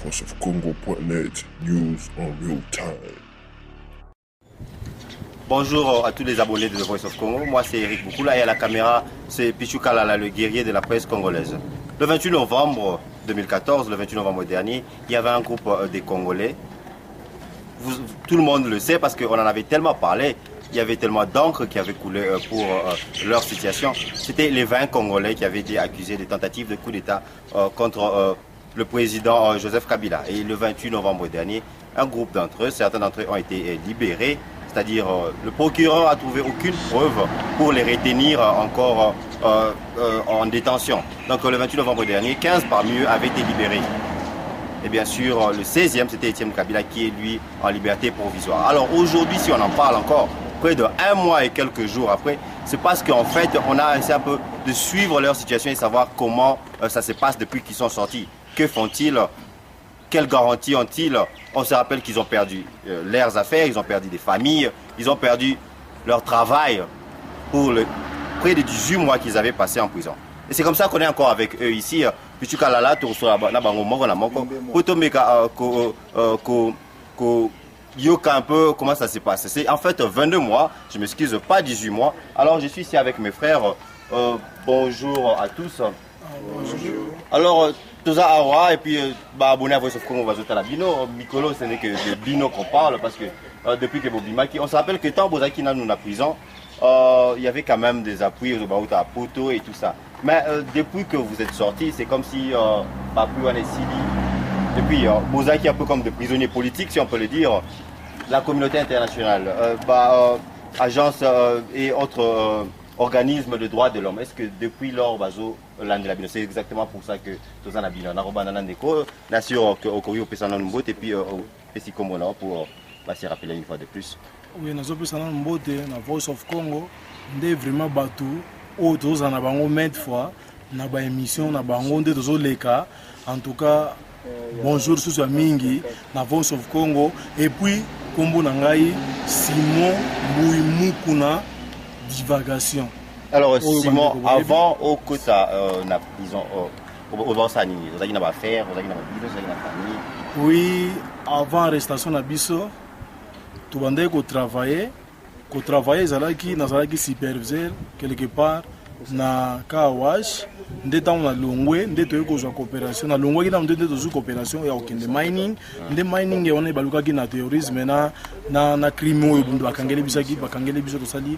voiceofcongo.net, news en real time. Bonjour à tous les abonnés de The Voice of Congo, moi c'est Eric Boukoula et à la caméra c'est Pichou Kalala, le guerrier de la presse congolaise. Le 28 novembre 2014, le 28 novembre dernier, il y avait un groupe des Congolais. Tout le monde le sait parce qu'on en avait tellement parlé, il y avait tellement d'encre qui avait coulé pour leur situation. C'était les 20 Congolais qui avaient été accusés de tentatives de coup d'État contre le président Joseph Kabila. Et le 28 novembre dernier, un groupe d'entre eux, certains d'entre eux ont été libérés. C'est-à-dire le procureur a trouvé aucune preuve pour les retenir encore en détention. Donc le 28 novembre dernier, 15 parmi eux avaient été libérés. Et bien sûr, le 16e, c'était Etienne Kabila qui est lui en liberté provisoire. Alors aujourd'hui, si on en parle encore, près de 1 mois et quelques jours après, c'est parce qu'en fait, on a essayé un peu de suivre leur situation et savoir comment ça se passe depuis qu'ils sont sortis. Que font-ils? Quelles garanties ont-ils? On se rappelle qu'ils ont perdu leurs affaires, ils ont perdu des familles, ils ont perdu leur travail pour près de 18 mois qu'ils avaient passé en prison. Et c'est comme ça qu'on est encore avec eux ici. Puis Kalala, tu reçois un peu comment ça s'est passé. C'est en fait 22 mois, je m'excuse, pas 18 mois. Alors je suis ici avec mes frères. Bonjour à tous. Bonjour. Alors, Toza Awa et puis abonné à Voice of Congo, on va ajouter la Bino. Mikolo, ce n'est que de Bino qu'on parle parce que depuis que Bobimaki, on se rappelle que tant Bozaki nous la prison, il y avait quand même des appuis aux Baouta à Poto et tout ça. Mais depuis que vous êtes sortis, c'est comme si Papou Anesili, depuis Bozaki un peu comme des prisonniers politiques, si on peut le dire, la communauté internationale, agences et autres organismes de droits de l'homme. Est-ce que depuis lors, c'est exactement pour ça que Tozan a bien bien sûr au Korio Pesana Mbote et puis au Pesikomona pour se rappeler une fois de plus. Oui, nous sommes Pesana Mbote, la Voice of Congo, on vraiment battu, au Tozan a bango maintes fois, na ba émission, na bango de Tozo Leka. En tout cas, bonjour sous Mingi, la Voice of Congo, et puis Kombo Nangai, Simon Mouimukuna. Divagation. Alors Simon, avant au quota na prison au Sani, vous avez une affaire, vous avez une famille. Oui, avant arrestation na biso, tu bandais ko travailler, zalaki superviseur quelque part na Kawash, ndeta na Longwe, ndeta ko zo coopération na Longwe na ndeta zo coopération ya okende mining, mining on baluka ki na terrorisme na crime oyo bundu bakangele bisaki bakangele biso to sali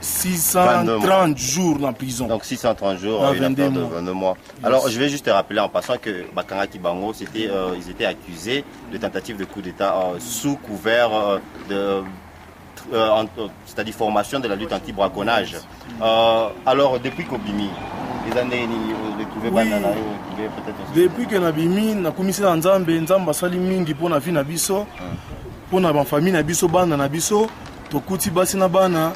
630 jours en prison. Donc 630 jours, une affaire de 22 mois. Alors je vais juste te rappeler en passant que Bakanga Kibango, ils étaient accusés de tentative de coup d'État sous couvert c'est-à-dire formation de la lutte anti-braconnage. Alors depuis Kobimi, les années vous trouvez banana, depuis que Nabimi na commissaire Nzambe basali mingi pour na vie na biso, pour na famille na biso bana na biso, to kuti basi na bana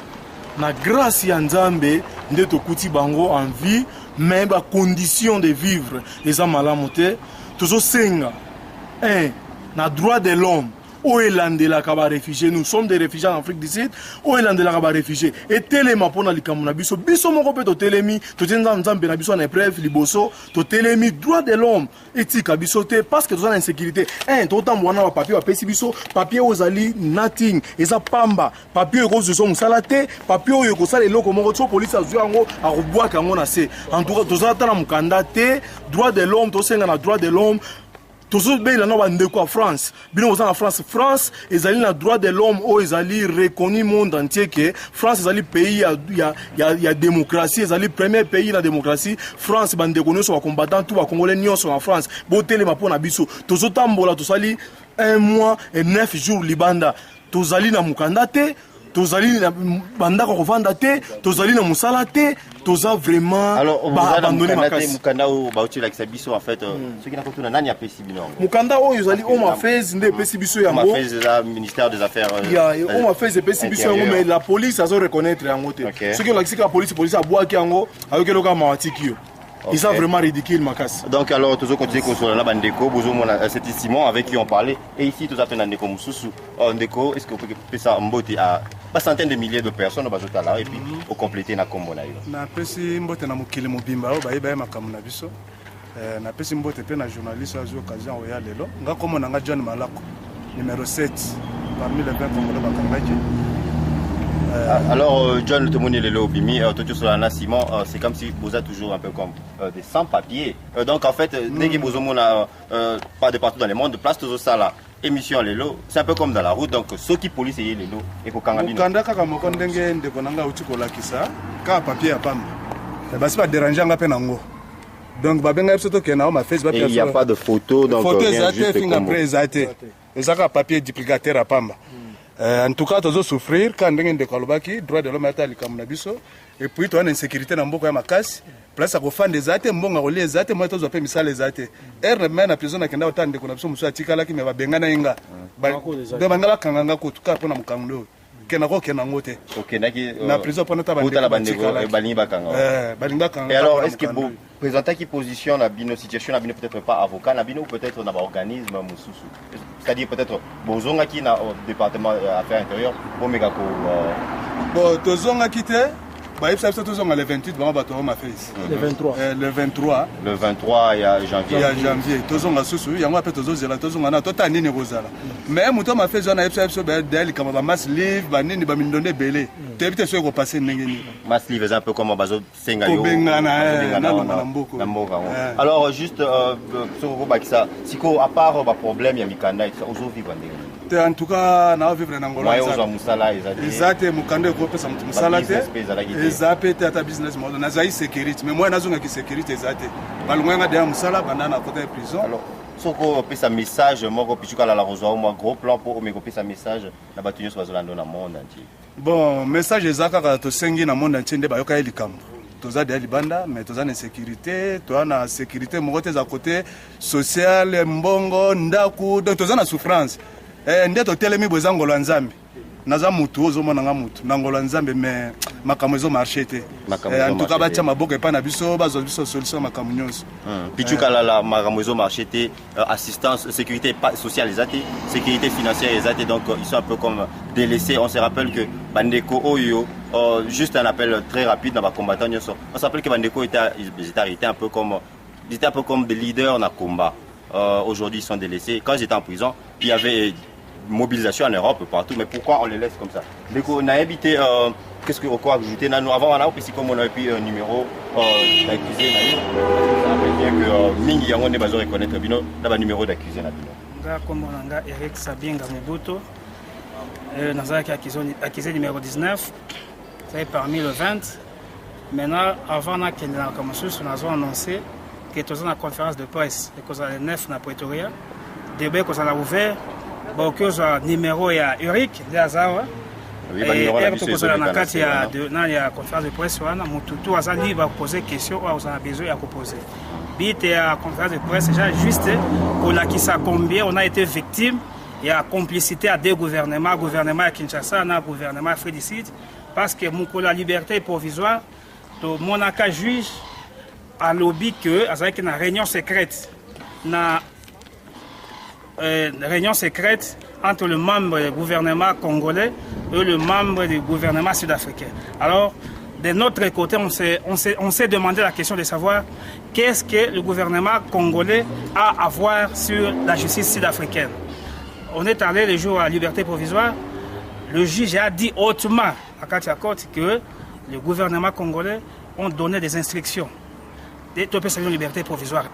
na grâce ya Nzambe nde to kuti bango en vie, mais ba condition de vivre les amalamote, tozo senga na droit de l'homme. Oelande la kaba réfugiés, nous sommes des réfugiés en Afrique du Sud. Oelande la kaba réfugiés. Et téléma pour na likamu na biso. Biso moko pe to télémi, to tenda nzambe na biso na épreuve liboso, to télémi droit de l'homme. Etika biso te parce que to na insécurité. To tamwana ba papier ba pesi biso, papier ozali nothing, eza pamba. Papier ko zo musala te, papier oyo ko sala eloko moko to police azu yango a robwaka yango na se. En tout cas, to za tana mukanda te, droit de l'homme, to senga na droit de l'homme. Toujours bien là en France. Bien en France, ils ont le droit de l'homme où ils ont reconnu monde entier que France est le pays il y a démocratie, ils ont le premier pays dans la démocratie. France bande reconnu sur combattant tout va congolais nion sur en France. Botel ma pona biso. Toujours tambola tout sali 1 mois et 9 jours libanda. Tozali na mukanda te, tozali na banda ko vanda te, tozali na musala te. Toza vraiment abandonné ma casse. Mukanda ou baouti la kisabiso en fait ce qui n'a pas tout nani a pesi bino. Mukanda o yozali o ma fez ndé pesi biso yango. Ma fez le ministère des affaires. On m'a fait pesi biso yango mais la police a zo reconnaître yango te. Ce que la police a bois ki yango avec le ka mawatiki yo. Okay. Et ça vraiment ridicule ma casse. Donc alors toujours continuer sur la bandeko bozo mona c'est Simon avec qui on parlait et ici tous appellent Ndeko Mususu. Ndeko est-ce que vous pouvez ça mbote à pas centaines de milliers de personnes bazota là et puis au compléter na kombo na yo. Na pesi mbote na mokili mobimba o ba makamuna biso. napesi mbote mpe na journaliste azwi occasion oya lelo nga kombo na nga John Malako numéro 7 parmi les 20 congolais bakangaki. Alors John Tomoni Lelo Bimi, Totio Solana Simon, c'est comme si vous êtes toujours un peu comme des sans-papiers. Donc en fait, dès que vous avez pas de partout dans le monde, place toujours ça là. Émission Lelo, c'est un peu comme dans la route, donc ceux qui polissent Lelo et pour Kangabino. Kanda kaka mokondenge ndeko nanga utiko lakisa ka papier ya pamba. Basi pas déranger nga pe nango. Donc babenga biso to kena ma face il n'y a pas de photo donc photo rien juste fingerprint ezate. Ezaka papier duplicateur à pamba. En tout cas, tous souffrir quand on est kolobaki droit de l'homme est allé comme nabiso et puis toi une insécurité dans beaucoup ya makasi place à kofan des athées mbonga oli les athées moi tous appelle misala les athées mais na prison na kenda otande kuna biso musu atikala ki me babenga na inga de bangala kanganga ko tuka pona mukanglo kena ko kena ngote na prison pona ta bandeko balinga kanga. Et alors est-ce que vous présentez qui position la bino situation la bino peut-être pas avocat la bino peut-être dans organisme mususu c'est-à-dire peut-être bozonga qui na département affaires intérieures pour megako bon tozonga kité bah il s'est tozonga le 28 ba bato ma face le 23 le 23 janvier tozonga susu yango ape tozozela tozonga na tota nini kozala mais muto ma face na episode ba del kama ba mass live ba nini ba mindonde belé tebite so ko passer ndengeni mass live est un peu comme bazo senga yo alors juste sur vous bakisa siko à part ba problème ya mikanda ozo vivre ndenge en tout cas na vivre na ngolo ozo musala ezate mukanda ko pesa mutu musala te ezate ta business model na zai sécurité mais moi nazonga ki sécurité ezate balunganga de musala banda na côté prison. Alors soko pesa message moko pichuka la rozo au moins gros plan pour me pesa message na batunyo so bazolanda na monde entier. Bon message ezaka to sengi na monde entier nde bayoka elikambo toza de libanda mais toza na sécurité toza na sécurité moko te za côté social mbongo ndaku donc toza na souffrance nde to telemi bozangolo nzambe naza mutu ozomona nga mutu nangolo nzambe mais makambo ezo marché te en tout cas batia maboka epa na biso bazwa biso solution makambo nyonso pichuka la makambo ezo marché te assistance sécurité sociale ezate sécurité financière ezate donc ils sont un peu comme délaissés. On se rappelle que bandeko oyo juste un appel très rapide dans ba combattant nyonso on se rappelle que bandeko était arrêté un peu comme des leaders dans combat. Aujourd'hui ils sont délaissés. Quand j'étais en prison il y avait mobilisation en Europe partout, mais pourquoi on les laisse comme ça? Donc on a habité, qu'est-ce qu'on peut ajouter? Avant on a aussi comme on a pris un numéro d'accusé, ça rappelle bien que Mingi Yango ne va pas reconnaître Bino, là un numéro d'accusé. Comme on a Eric Sabien Gamobuto, Nazarek accusé numéro 19, c'est parmi le 20. Maintenant, avant qu'on a commencé, on a annoncé que nous avons une conférence de presse, que nous avons 9 dans Pretoria, débat que nous avons ouvert. Bon, que le numéro est à Uric, de Azawa. Et il y a conférence de presse, tout le monde va poser des questions, on a besoin de poser. Bit et à conférence de presse, juste pour la qui ça combien on a été victime, il y a complicité à deux gouvernements, gouvernement à Kinshasa, et gouvernement à Félicite, parce que la liberté provisoire, mon aka juge a lobby que, avec une réunion secrète, réunion secrète entre le membre du gouvernement congolais et le membre du gouvernement sud-africain. Alors, de notre côté, on s'est demandé la question de savoir qu'est-ce que le gouvernement congolais a à voir sur la justice sud-africaine. On est allé le jour à la liberté provisoire. Le juge a dit hautement à Katia Cote que le gouvernement congolais ont donné des instructions de la liberté provisoire.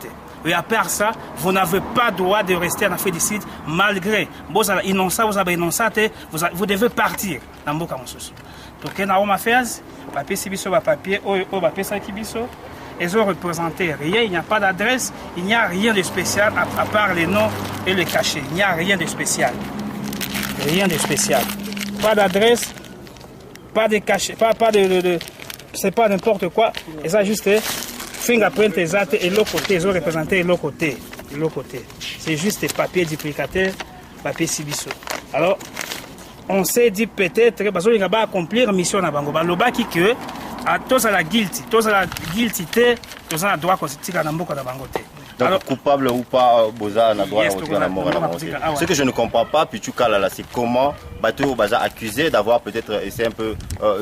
Et à part ça, vous n'avez pas droit de rester en Afrique du Sud malgré vous avez innocent, vous devez partir dans Mboka Mosusu. Donc, on a fait papier Sibiso, papier, papier Sakibiso. Ils ont représenté rien, il n'y a pas d'adresse, il n'y a rien de spécial à part les noms et le cachet. Il n'y a rien de spécial. Rien de spécial. Pas d'adresse, pas de cachet, pas de c'est pas n'importe quoi. Et ça juste fingerprint exact et l'autre côté, ils ont représenté l'autre côté. C'est juste des papiers duplicataires, papier Sibiso. Alors, on s'est dit peut-être parce qu'il va accomplir une mission à Bango. Baloba qui que à tous à la guilty, tous à la droit constituée à Namboka à Bangote. Donc, alors, coupable ou pas, Boza n'a droit à la mort à la mort. Ce que je ne comprends pas, Pichu Kalala, c'est comment Bateau Baza accusé d'avoir peut-être essayé un peu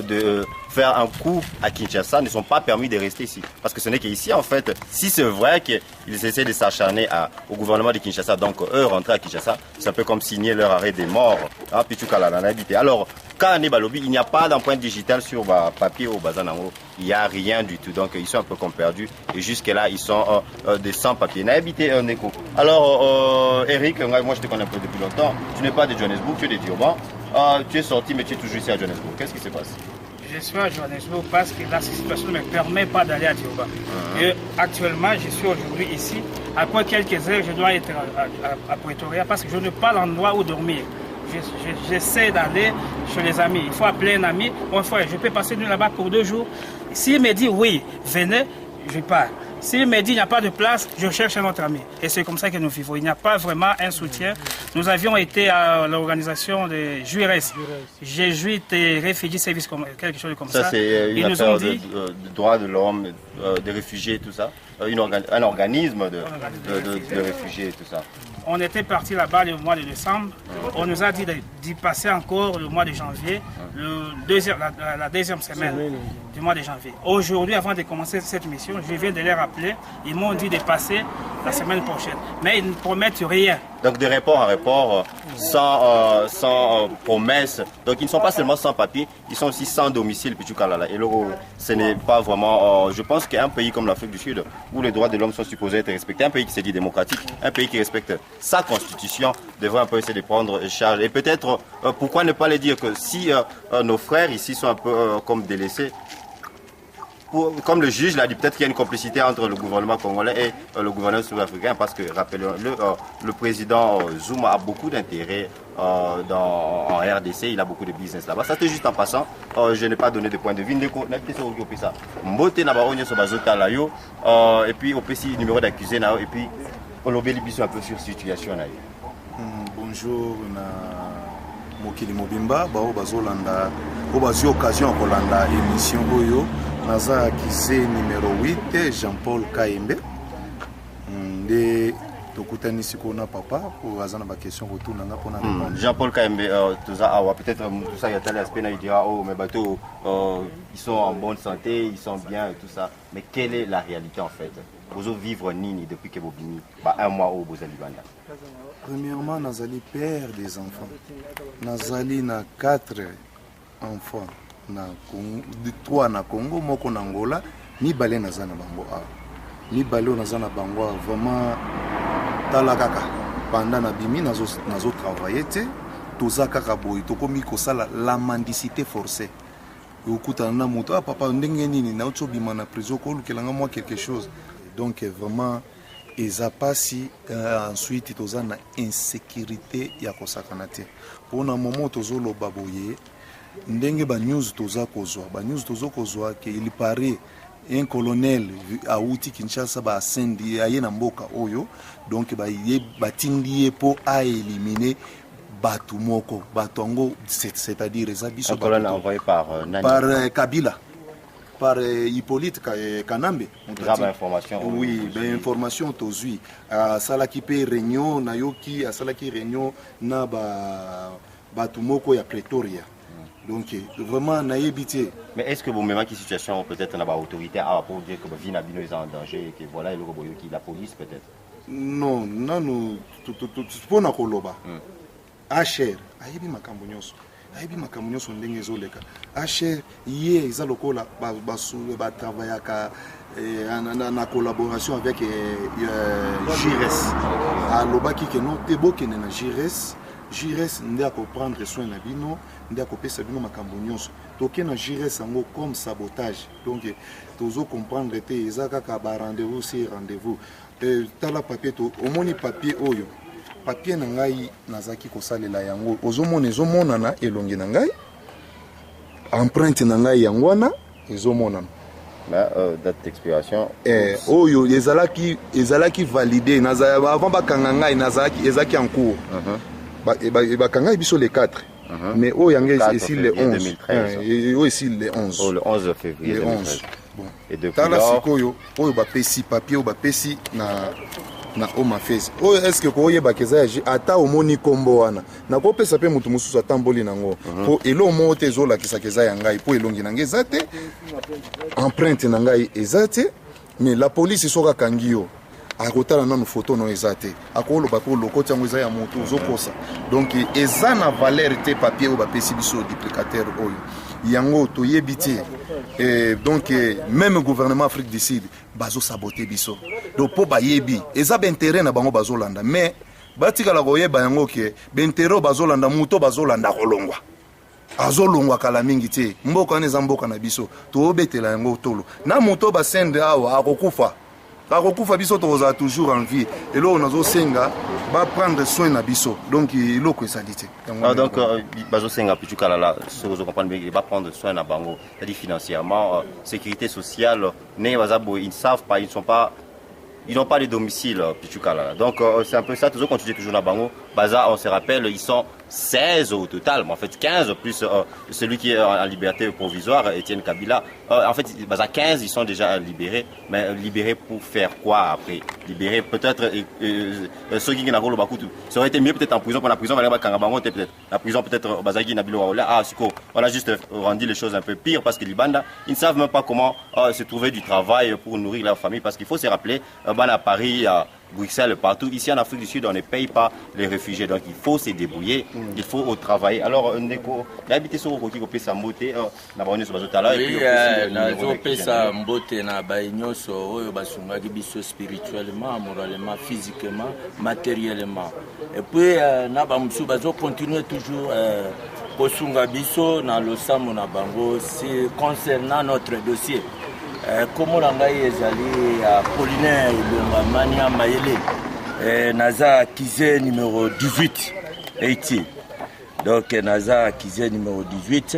de faire un coup à Kinshasa ne sont pas permis de rester ici. Parce que ce n'est qu'ici, en fait, si c'est vrai qu'ils essaient de s'acharner au gouvernement de Kinshasa, donc eux rentrer à Kinshasa, c'est un peu comme signer leur arrêt des morts. Hein, Pichu Kalala n'a habité. Alors, quand on est Balobi, il n'y a pas d'empreinte digitale sur papier au Bazanango. Il n'y a rien du tout. Donc, ils sont un peu comme perdus. Et jusque-là, ils sont des sans-papiers. N'a habité un écho. Alors, Eric, moi je te connais un peu depuis longtemps. Tu n'es pas de Johannesburg, tu es de Durban. Tu es sorti, mais tu es toujours ici à Johannesburg. Qu'est-ce qui se passe? Je suis à Johannesburg parce que la situation ne me permet pas d'aller à Durban. Et actuellement, je suis aujourd'hui ici. Après quelques heures, je dois être à Pretoria parce que je n'ai pas l'endroit où dormir. J'essaie d'aller chez les amis. Il faut appeler un ami. Bon, je peux passer là-bas pour 2 jours. S'il me dit oui, venez, je pars. S'il me dit il n'y a pas de place, je cherche un autre ami. Et c'est comme ça que nous vivons. Il n'y a pas vraiment un soutien. Nous avions été à l'organisation de JURES, Jésuites et Réfugiés Service, quelque chose comme ça. Ça, c'est une affaire de droits de l'homme, des réfugiés, tout ça. Un organisme de réfugiés, tout ça. On était parti là-bas le mois de décembre. On nous a dit d'y passer encore le mois de janvier, la deuxième semaine du mois de janvier. Aujourd'hui, avant de commencer cette mission, je viens de les rappeler. Ils m'ont dit de passer la semaine prochaine. Mais ils ne promettent rien. Donc de rapport en rapport, sans promesse. Donc ils ne sont pas seulement sans papier, ils sont aussi sans domicile. Et ce n'est pas vraiment... je pense qu'un pays comme l'Afrique du Sud, où les droits de l'homme sont supposés être respectés, un pays qui se dit démocratique, un pays qui respecte sa constitution, devrait un peu essayer de prendre charge. Et peut-être, pourquoi ne pas les dire que si nos frères ici sont un peu comme délaissés, comme le juge l'a dit, peut-être qu'il y a une complicité entre le gouvernement congolais et le gouvernement sud-africain, parce que, rappelez-le, le président Zuma a beaucoup d'intérêt en RDC, il a beaucoup de business là-bas. Ça c'était juste en passant, je n'ai pas donné de point de vue. Et puis au PC numéro d'accusé, et puis on l'a un peu sur la situation. Bonjour, Mokili Mobimba, bazolanda, obazi occasion kolanda émission oyo. Naza accusé numéro 8, Jean-Paul Kaembe. De tokutani sikona papa pour azana ba question retour nanga pona répondre. Jean-Paul Kaembe, tout ça, peut-être tout ça, il y a tel aspect, il dira oh mes bateaux ils sont en bonne santé, ils sont bien et tout ça. Mais quelle est la réalité en fait? Vous vivre nini depuis que vous venez, un mois au Bozalibanda. Premièrement, Nazali père des enfants. Nazali na 4 enfants. Na Congo, 3 na Congo, moko na Angola, mibale naza na bango a. Mibale naza na bango vraiment talakaka. Pendant na bimi nazo travailler te, toza kaka boy, tokomi kosala la mendicité forcée. Okuta na moto papa ndenge nini na otso bima na prison ko lukelanga moi quelque chose. Donc vraiment eza pasi ensuite toza na insécurité ya kosakana te. Pona moment tozo loba boye ndenge ba news toza kozwa ke il paraît un colonel a outi Kinshasa ba sendi aye na mboka oyo donc ba tindi po a éliminer batu moko batongo c'est-à-dire ezabiso un colonel envoyé par Kabila par Hippolyte Kanambe grave information oui ben information tozui a salaki pe réunion na yoki a salaki réunion na batu moko ya Pretoria. Donc, vraiment, naïbité. Mais est-ce que vous même qui situation peut-être dans l'autorité pour dire que Vinabino est en danger et que voilà, il y a la police peut-être? Non, non, tout pour na koloba. HR, ayebi makambo nyonso. Ayebi makambo nyonso ndenge ezoleka. HR hier ils alokola ba travaillaka na collaboration avec JIRES. Alobaki que non teboke na JIRES. JIRES nde a prendre soin na bino, nde a kopesa bino makambo nyonso. Toke na JIRES ango comme sabotage. Donc tozo comprendre te ezaka ka ba rendez-vous c'est rendez-vous. Tala papier to omoni papier oyo. Papier na ngai nazaki kosalela yango. Ozomona ezomonana elongi na ngai. Empreinte na ngai yangwana ezomonana. Date d'expiration. Oyo ezalaki validé nazaya avant bakanga ngai nazaki ezaki en cours. Bakanga biso les 4. Mais oh yangé ici le 11. Oh ici le 11. Oh le 11 février. Le 11. bon Et depuis tala lors... sikoyo oyo bapesi papier oyo bapesi na Home Affairs oyo eske koyebaka eza ya ata omoni kombo wana nakopesa mpe motu mosusu atamboli nango mpo elo moko te ezolakisaka eza ya ngai mpo elongi na ngai eza te empreinte na ngai eza te mais la police soki akangi yo akotala nanu foto no eza te akoloba mpe olokoti yango eza ya moto ozokosa donc eza na valeur te papier oyo bapesi biso duplicateur oyo yango toyebi te donc même gouvernement Afrique du Sud bazosabote biso donc mpo bayebi eza baintérêt na bango bazolanda mais batikala koyeba yango ke baintérêt oyo bazolanda moto bazolanda kolongwa azolongwa kala mingi te mboka wana eza mboka na biso toobetela yango tolo na moto basende awa akokufa biso tokozala toujours en vie eloko nazosenga baprendre soin na biso donc eloko ezali te donc bazosenga Pichu Kalala ce que je comprends bien il va prendre soin na bango c'est-à-dire financièrement sécurité sociale ils ne savent pas ils n'ont pas de domicile Pichu Kalala donc c'est un peu ça toujours continuer toujours na bango baza on se rappelle ils sont 16 au total, mais en fait 15 plus celui qui est en liberté provisoire, Étienne Kabila. En fait, à 15, ils sont déjà libérés. Mais libérés pour faire quoi après? Libérés peut-être, ceux qui n'ont pas beaucoup, ça aurait été mieux peut-être en prison, pour la prison, peut-être. La prison peut-être, on a juste rendu les choses un peu pires parce que les bandes, ils ne savent même pas comment se trouver du travail pour nourrir leur famille. Parce qu'il faut se rappeler, à Paris, à Bruxelles, partout. Ici en Afrique du Sud, on ne paye pas les réfugiés. Donc il faut se débrouiller, il faut travailler. Alors, Ndeko, l'habité sur le côté, on peut s'emboter. On va sur le talent. Oui, on peut s'emboter dans le biso spirituellement, moralement, physiquement, matériellement. Et puis, on continue toujours à biso dans le Samo Nabango concernant notre dossier. Comme l'angai ezali Apollinaire Mania Mayele Naza Kizé numéro 18 80. Donc Naza Kizé numéro 18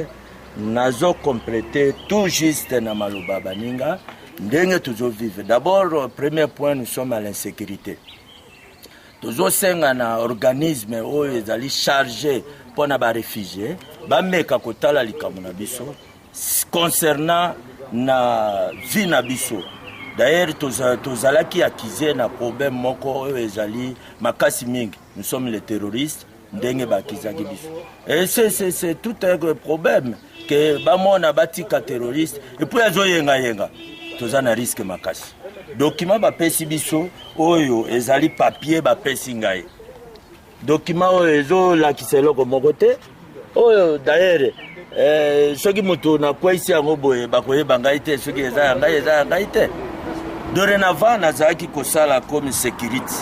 Nazo complété tout juste na Maloba Baninga ndenge toujours vivre. D'abord premier point, nous sommes à l'insécurité. Toujours senga na organisme oyo ezali chargé pour na ba réfugiés ba meka kotala likamu na biso concernant na vie na biso. D'ailleurs tozalaki accusé na problème moko ezali makasi mingi. Nous sommes les terroristes ndenge bakizaki biso. Et c'est tout un problème que bamona batika terroriste et puis azo yenga tozana risque makasi. Document bapesi biso oyo ezali papier bapesi ngai. Document oyo ezo lakiselo moko te oyo d'ailleurs soki moto na kwa isi yango boye bakoyeba ngai te soki eza ngai te. Dorénavant nazalaki kosala comme sécurité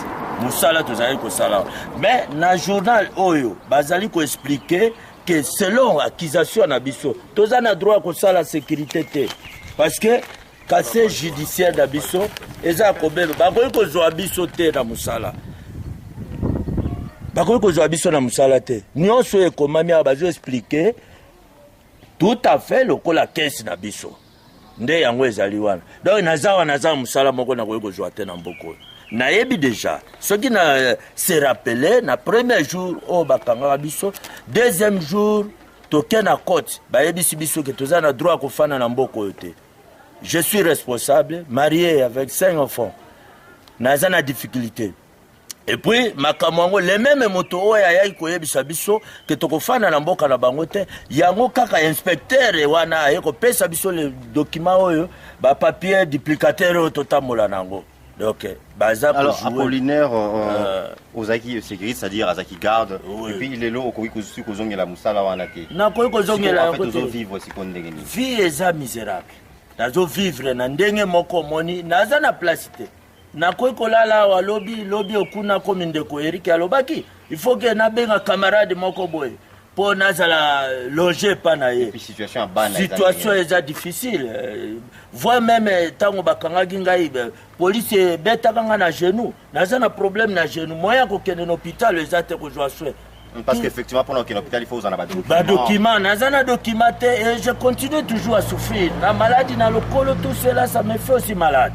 musala tozalaki kosala mais na journal oyo bazali ko expliquer que selon accusation na biso toza na droit kosala sécurité te parce que casier judiciaire na biso eza kobeba bakoyi kozwa biso te na musala bakoyi kozwa biso na musala te nyonso ekomami bazo expliquer tout à fait lokola caisse na biso nde yango ezali wana donc naza musala moko na koyi kozwa te na mboko nayebi déjà ce qui na se rappeler na premier jour o bakanga biso deuxième jour toke na côte bayebisi biso que toza na droit kofana na mboko yote. Je suis responsable, marié avec 5 enfants. Naza na difficulté. Et puis makamongo les mêmes moto oya ya koyebisa biso que tokofana na mboka na bango te yango kaka inspecteur wana yeko pesa biso le document oyo ba papier duplicateur totamola nango. Donc baza pour alors jouer. Apollinaire ozaki sécurité c'est-à-dire azaki garde oui. Et puis il est là okoki kozongela musala wana te. Na koyi kozongela en fait ozo vivre si kondenge ni. Vie eza misérable. Nazo vivre na ndenge moko moni naza na place te. Na koyi kolala wa lobby okuna komi ndeko Eric alobaki il faut que na benga camarade moko boy pour nazala loger pa na ye. Puis situation bana situation est difficile. Vois même tango bakanga ngai police beta kanga na genou. Naza na problème na genou. Moya ko kende na hôpital ezate ko joa soin. Parce qu'effectivement pendant qu'il est à l'hôpital il faut en avoir des documents. Ba document naza na documenté et je continue toujours à souffrir. La maladie na le colo tout cela ça me fait aussi malade.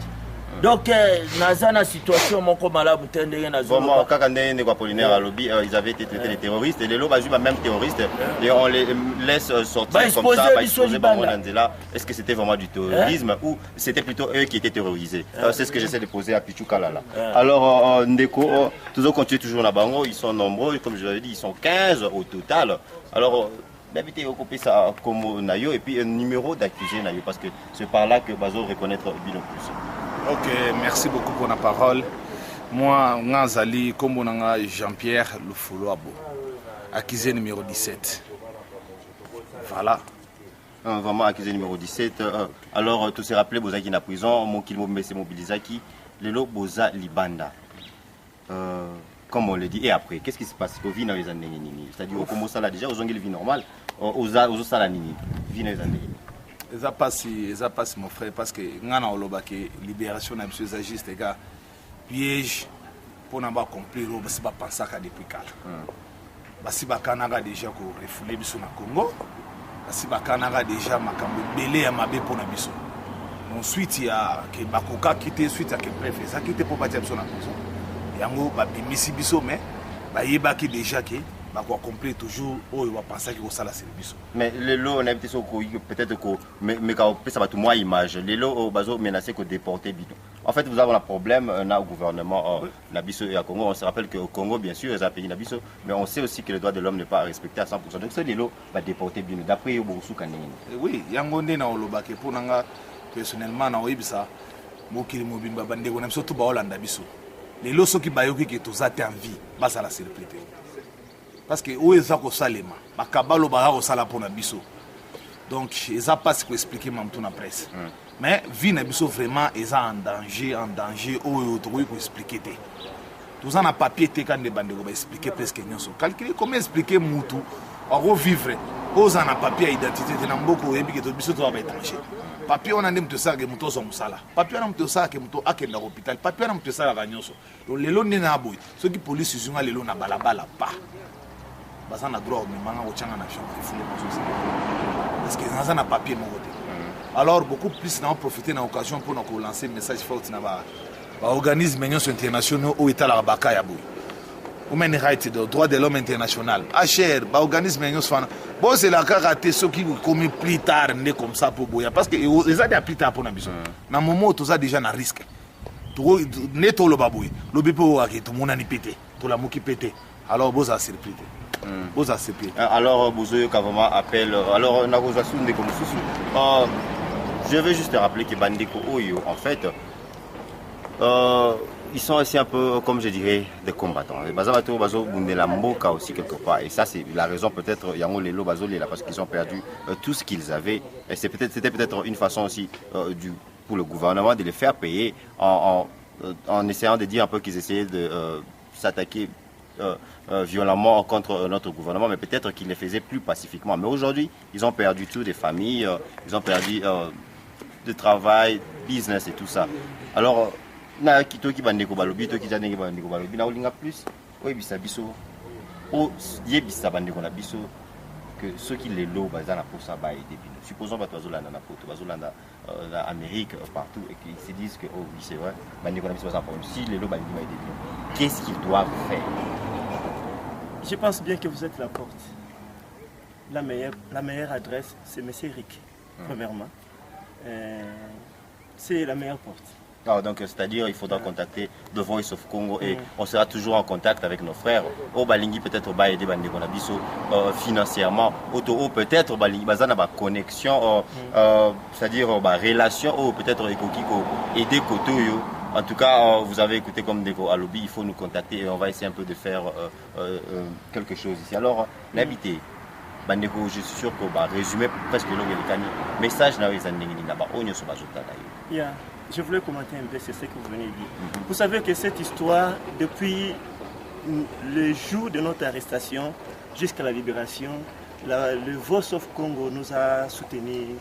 Donc, dans la situation, mon malabu tendé na zone. Vraiment, quand on est Apollinaire à lobby, ils avaient été traités les terroristes et les lots, même terroristes, et on les laisse sortir comme ça, exposer Mandela. Est-ce que c'était vraiment du terrorisme ou c'était plutôt eux qui étaient terrorisés? C'est ce que j'essaie de poser à Pichu Kalala. Alors, Ndeko, toujours continuent toujours la bango, ils sont nombreux, comme je l'avais dit, ils sont 15 au total. Alors, d'habiter au copé ça comme Nayo et puis un numéro d'accusé Nayo parce que c'est par là que Bazo reconnaître Bino plus. Ok, merci beaucoup pour la parole. Moi, Ngazali, comme on a Jean-Pierre Lufoloabo, accusé numéro 17. Voilà. Vraiment accusé numéro 17. Alors, tout s'est rappelé, Bozaki na prison, mon kilmo s'est mobilisé qui, le lot Boza Libanda. Comme on le dit, et après, qu'est-ce qui se passe? Au vie dans les années, c'est-à-dire, au commence là déjà, aux ongles vie normale, aux salanini, vie dans les années. Ça passe mon frère parce que ngana olobake libération na biso agiste les gars piège pour n'avoir compris basi ba penser ka depuis kala basi ba kanaka déjà ko refouler biso na Congo basi ba kanaka déjà makambo belé ya mabe pour na biso ensuite il y a que bakoka quitter suite à que préfet ça quitter pour batia biso na prison yango ba bimisi biso mais ba yebaki déjà que bah quoi complet toujours oh il va penser que ça la service mais les lots on a peut-être que mais quand ça va tout moi image les lots au bazo menacé que déporter bidon en fait vous avez un problème là au gouvernement Nabiso et à Congo on se rappelle que au Congo bien sûr ils ont payé Nabiso mais on sait aussi que le droit de l'homme n'est pas respecté à 100% donc c'est les lots va déporter bidon d'après au Bourou Kanene oui yango ndé na olobake pour nanga personnellement na oyibisa mokili mobimba bande ko na biso to ba Hollande biso les lots soki bayoki que tous ate en vie ba ça la célébrité parce que où est-ce que ça les mains bakabalo ba ko sala pona biso donc ça pas ce que expliquer même tout na presse mais vie na biso vraiment est en danger où to ko expliquer té tout ça na papier té quand de bande ko ba expliquer presque nyonso calculer comment expliquer mutu à vivre aux en papier identité té na mboko yebi que to biso to ba étranger papier on a ndem to ça que muto so musala papier on a muto ça que muto akenda hôpital papier on a muto ça la ganyoso donc lelo ndena boy ceux qui police zunga lelo na balabala pas parce qu'on a droit de manger au tchanga na chambre parce que dans un papier mon côté alors beaucoup plus n'ont profité de l'occasion pour nous lancer un message fort na ba organismes internationaux au état la baka ya boy human rights de droit de l'homme international HR ba organisme international bon c'est la karaté ceux qui commis plus tard né comme ça pour boya parce que les a plus tard pour na biso na moment tout ça déjà na risque to neto lo baboy lo bipo wa ke tout mon ani pété to la moki pété alors vous a surpris alors Bozoyo Kavama appelle alors Nagozasunde comme sous je vais juste rappeler que Bandeko Oyo en fait ils sont aussi un peu comme je dirais des combattants les Bazabato Bazo Bundela Mboka aussi quelque part et ça c'est la raison peut-être Yango Lelo Bazoli là parce qu'ils ont perdu tout ce qu'ils avaient et c'était peut-être une façon aussi pour le gouvernement de les faire payer en essayant de dire un peu qu'ils essayaient de s'attaquer violemment contre notre gouvernement, mais peut-être qu'ils le faisaient plus pacifiquement. Mais aujourd'hui, ils ont perdu tout, des familles, ils ont perdu de travail, business et tout ça. Alors, na kito ki bandeko balobi, to ki janenge bandeko balobi, na olinga plus, oui bisa biso, o yebisa bandeko na biso que ceux qui les lots bazana pour ça ba aider bino. Supposons ba bazolanda na poto, bazolanda en Amérique partout et qu'ils se disent que oh oui c'est vrai, bandeko na biso bazana pour si les lots ba aider bino. Qu'est-ce qu'ils doivent faire? Je pense bien que vous êtes la porte. La meilleure adresse, c'est M. Eric, premièrement. C'est la meilleure porte. Ah, donc, c'est-à-dire il faudra contacter The Voice of Congo et on sera toujours en contact avec nos frères. Au Balingi, peut-être, on va aider Bandekonabiso financièrement. Au peut-être, Balingi, Bazana, connexion, c'est-à-dire relation, ou peut-être, aider Kotoyo. En tout cas, vous avez écouté comme Devo à lobby, il faut nous contacter et on va essayer un peu de faire quelque chose ici. Alors, l'habité, Bandeko, je suis sûr qu'on va résumer presque le message dans les années. Je voulais commenter un peu ce que vous venez de dire. Vous savez que cette histoire, depuis le jour de notre arrestation jusqu'à la libération, le Voice of Congo nous a soutenus,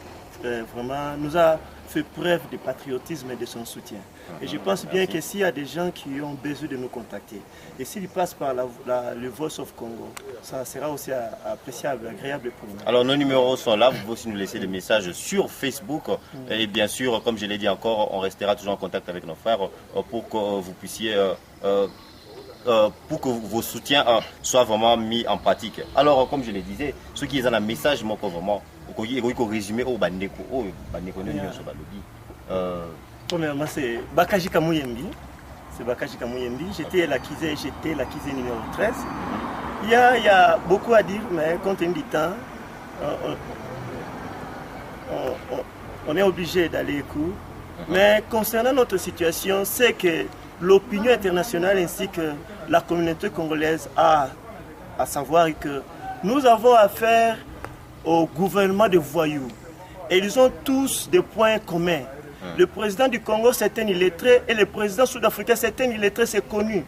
vraiment, nous a fait preuve de patriotisme et de son soutien. Et je pense bien que s'il y a des gens qui ont besoin de nous contacter, et s'ils passent par le Voice of Congo, ça sera aussi appréciable, agréable pour nous. Alors nos numéros sont là, vous pouvez aussi nous laisser des messages sur Facebook. Et bien sûr, comme je l'ai dit encore, on restera toujours en contact avec nos frères pour que vous puissiez... pour que vos soutiens soient vraiment mis en pratique. Alors, comme je le disais, ceux qui ont un message, moi, vraiment, il faut résumer au Bandeko. Premièrement, c'est Bakaji Kamuyembi. C'est Bakaji Kamuyembi. J'étais l'accusé numéro 13. Il y a beaucoup à dire, mais compte tenu du temps, on est obligé d'aller court. Mais concernant notre situation, c'est que l'opinion internationale ainsi que la communauté congolaise a à savoir que nous avons affaire au gouvernement de voyous. Et ils ont tous des points communs. Le président du Congo, c'est un illettré, et le président sud-africain, c'est un illettré, c'est connu.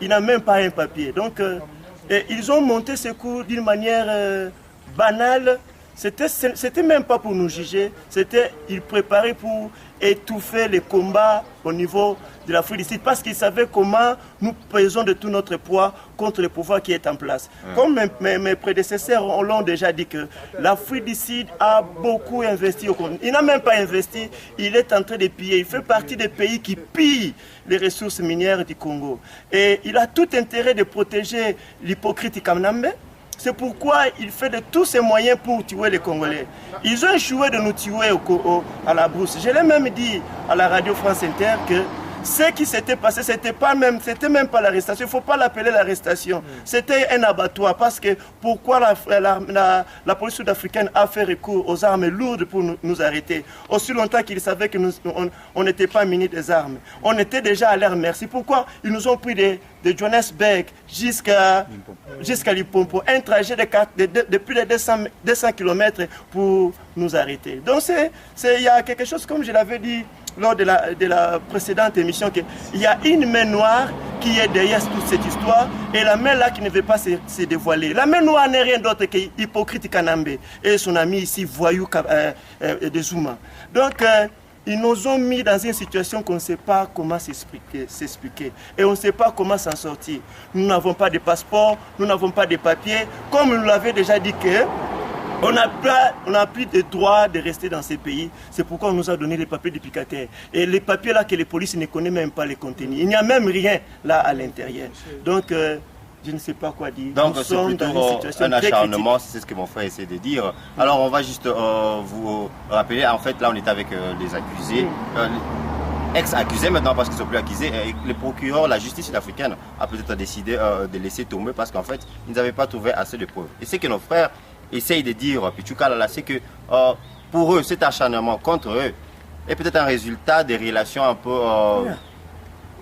Il n'a même pas un papier. Donc, ils ont monté ce coup d'une manière banale. C'était même pas pour nous juger, ils préparaient pour étouffer les combats au niveau de l'Afrique du Sud parce qu'ils savaient comment nous pesons de tout notre poids contre le pouvoir qui est en place. Comme mes prédécesseurs l'ont déjà dit que l'Afrique du Sud a beaucoup investi au Congo. Il n'a même pas investi, il est en train de piller. Il fait partie des pays qui pillent les ressources minières du Congo. Et il a tout intérêt de protéger l'hypocrite Kamnambe. C'est pourquoi il fait de tous ses moyens pour tuer les Congolais. Ils ont échoué de nous tuer à la brousse. Je l'ai même dit à la radio France Inter que ce qui s'était passé, c'était même pas l'arrestation. Il ne faut pas l'appeler l'arrestation. C'était un abattoir. Parce que pourquoi la police sud-africaine a fait recours aux armes lourdes pour nous arrêter? Aussi longtemps qu'ils savaient que on n'était pas munis des armes. On était déjà à leur merci. Pourquoi ils nous ont pris de Johannesburg jusqu'à Limpopo, un trajet de plus de 200 km pour nous arrêter. Donc il y a quelque chose, comme je l'avais dit lors de la précédente émission, qu'il y a une main noire qui est derrière toute cette histoire et la main là qui ne veut pas se dévoiler. La main noire n'est rien d'autre que Hypocrite Kanambe et son ami ici, voyou de Zuma. Donc, ils nous ont mis dans une situation qu'on ne sait pas comment s'expliquer. Et on ne sait pas comment s'en sortir. Nous n'avons pas de passeport, nous n'avons pas de papiers. Comme nous l'avait déjà dit que on n'a plus de droit de rester dans ces pays. C'est pourquoi on nous a donné les papiers duplicataires. Et les papiers là que les polices ne connaissent même pas les contenus. Il n'y a même rien là à l'intérieur. Donc, je ne sais pas quoi dire. Donc c'est plutôt un acharnement, c'est ce que mon frère essaie de dire. Alors on va juste vous rappeler, en fait là on est avec les accusés, ex-accusés maintenant parce qu'ils ne sont plus accusés. Et le procureur, la justice sud-africaine a peut-être décidé de laisser tomber parce qu'en fait ils n'avaient pas trouvé assez de preuves. Et ce que nos frères essayent de dire, Pichuka Lala, c'est que pour eux cet acharnement contre eux est peut-être un résultat des relations un peu...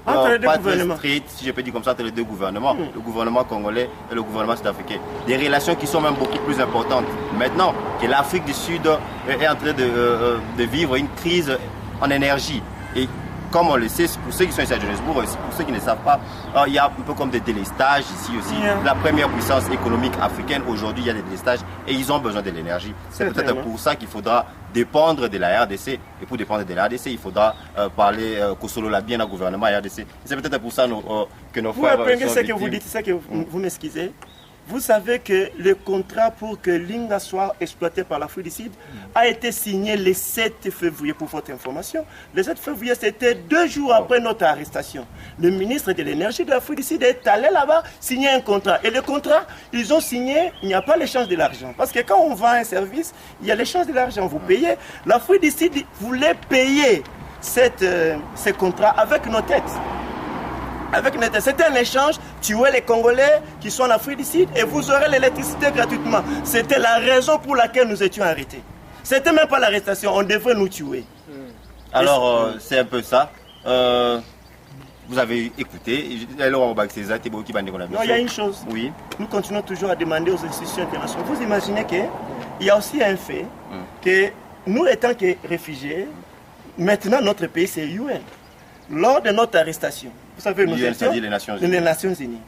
entre les deux pas gouvernements. très strictes, si je peux dire comme ça, entre les deux gouvernements, le gouvernement congolais et le gouvernement sud-africain. Des relations qui sont même beaucoup plus importantes. Maintenant que l'Afrique du Sud est en train de vivre une crise en énergie. Et comme on le sait, pour ceux qui sont ici à Johannesburg, pour ceux qui ne savent pas, il y a un peu comme des délestages ici aussi. La première puissance économique africaine, aujourd'hui, il y a des délestages et ils ont besoin de l'énergie. C'est peut-être pour ça qu'il faudra dépendre de la RDC. Et pour dépendre de la RDC, il faudra parler Kosolo la bien au gouvernement RDC. C'est peut-être pour ça que nos frères... Vous apprenez ce que vous dites, c'est que vous m'excusez. Vous savez que le contrat pour que Linga soit exploité par l'Afrique du Sud a été signé le 7 février, pour votre information. Le 7 février, c'était 2 jours après notre arrestation. Le ministre de l'Énergie de l'Afrique du Sud est allé là-bas signer un contrat. Et le contrat, ils ont signé, il n'y a pas l'échange de l'argent. Parce que quand on vend un service, il y a l'échange de l'argent. Vous payez. L'Afrique du Sud voulait payer ce contrat avec nos têtes. C'était un échange, tuer les Congolais qui sont en Afrique du Sud et vous aurez l'électricité gratuitement. C'était la raison pour laquelle nous étions arrêtés. C'était même pas l'arrestation, on devrait nous tuer. Alors, c'est un peu ça. Vous avez écouté. Non, il y a une chose. Oui. Nous continuons toujours à demander aux institutions internationales. Vous imaginez qu'il y a aussi un fait que nous, étant que réfugiés, maintenant notre pays c'est UN. Lors de notre arrestation, vous savez, nous étions les Nations Unies.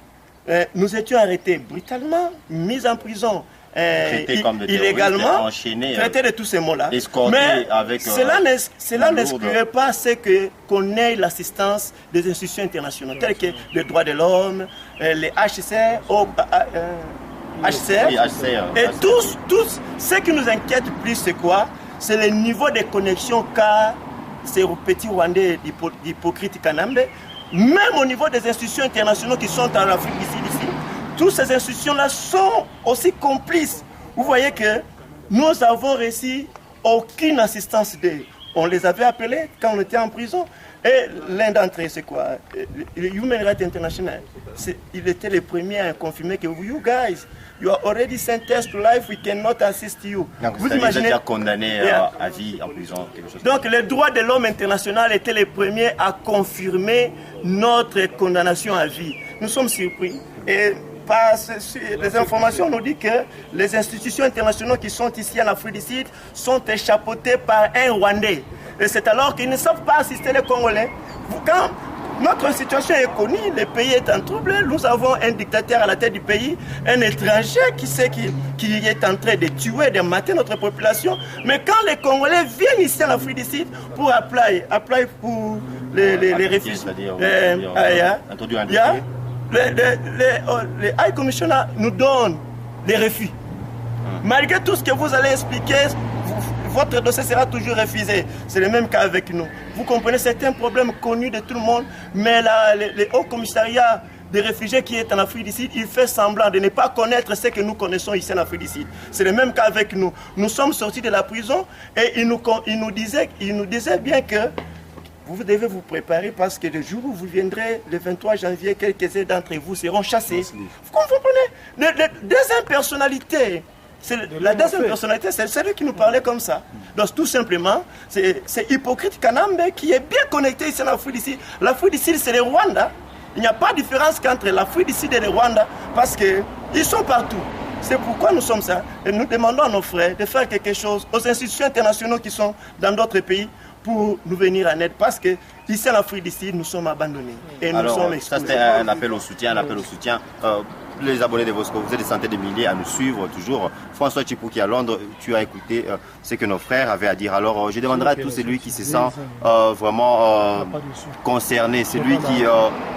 Nous étions arrêtés brutalement, mis en prison illégalement, enchaîné, traité de tous ces mots-là. Mais cela n'exclurait pas qu'on ait l'assistance des institutions internationales, telles que les droits de l'homme, les HCR, et tous, ce qui nous inquiète plus, c'est quoi? C'est le niveau de connexion qu'a ces petits Rwandais d'hypocrites Kanambe, même au niveau des institutions internationales qui sont en Afrique ici. Toutes ces institutions-là sont aussi complices. Vous voyez que nous avons reçu aucune assistance d'eux. On les avait appelés quand on était en prison. Et l'un d'entre eux, c'est quoi? Le Human Rights International. Il était le premier à confirmer que you guys, you are already sentenced to life, we cannot assist you. Donc, vous imaginez déjà condamné à vie en prison, quelque chose. Donc, le droit de l'homme international était le premier à confirmer notre condamnation à vie. Nous sommes surpris. Et les informations nous disent que les institutions internationales qui sont ici en Afrique du Sud sont échapeautées par un Rwandais. Et c'est alors qu'ils ne savent pas assister les Congolais. Quand notre situation est connue, le pays est en trouble, nous avons un dictateur à la tête du pays, un étranger qui est en train de tuer, de mater notre population. Mais quand les Congolais viennent ici en Afrique du Sud pour apply pour les réfugiés, les High Commissioners nous donnent des refus. Malgré tout ce que vous allez expliquer, votre dossier sera toujours refusé. C'est le même cas avec nous. Vous comprenez, c'est un problème connu de tout le monde, mais le Haut Commissariat des réfugiés qui est en Afrique du Sud, il fait semblant de ne pas connaître ce que nous connaissons ici en Afrique du Sud. C'est le même cas avec nous. Nous sommes sortis de la prison et il nous disait bien que vous devez vous préparer parce que le jour où vous viendrez, le 23 janvier, quelques-uns d'entre vous seront chassés. Vous comprenez? La deuxième personnalité, c'est celui qui nous parlait comme ça. Donc tout simplement, c'est hypocrite Kanambe qui est bien connecté ici en Afrique du Sud. L'Afrique du Sud, c'est le Rwanda. Il n'y a pas de différence qu'entre l'Afrique du Sud et le Rwanda parce qu'ils sont partout. C'est pourquoi nous sommes ça. Et nous demandons à nos frères de faire quelque chose aux institutions internationales qui sont dans d'autres pays pour nous venir en aide parce que ici en Afrique du Sud, nous sommes abandonnés et nous sommes exposés. Ça c'était un appel au soutien, les abonnés de Vosco, vous êtes des centaines de milliers à nous suivre toujours. François Tchipouki à Londres, tu as écouté ce que nos frères avaient à dire. Alors je demanderai à tous celui qui se sent vraiment concerné, celui qui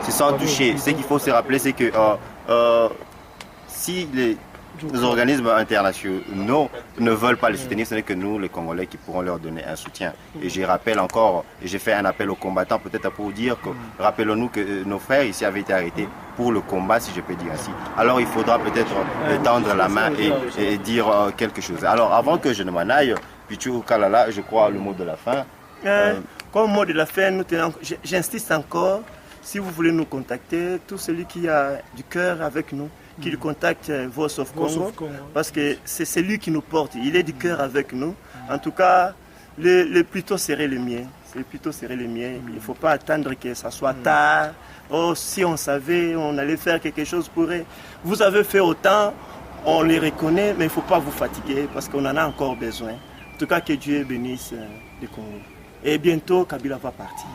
se sent touché. Ce qu'il faut se rappeler, c'est que si les organismes internationaux ne veulent pas les soutenir, ce n'est que nous, les Congolais, qui pourrons leur donner un soutien. Et je rappelle encore, et j'ai fait un appel aux combattants, peut-être pour dire que, rappelons-nous que nos frères ici avaient été arrêtés pour le combat, si je peux dire ainsi. Alors il faudra peut-être tendre la main et dire quelque chose. Alors avant que je ne m'en aille, Pichou Kalala, je crois le mot de la fin. Comme mot de la fin, j'insiste encore, si vous voulez nous contacter, tout celui qui a du cœur avec nous, qu'il contacte Voice of Congo, parce que c'est celui qui nous porte, il est du cœur avec nous. En tout cas, le plus tôt serait le mien. Il ne faut pas attendre que ça soit tard. Oh, si on savait, on allait faire quelque chose pour eux. Vous avez fait autant, on les reconnaît, mais il ne faut pas vous fatiguer, parce qu'on en a encore besoin. En tout cas, que Dieu bénisse le Congo. Et bientôt, Kabila va partir.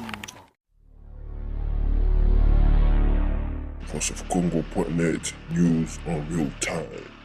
VoiceOfCongo.net, news on real time.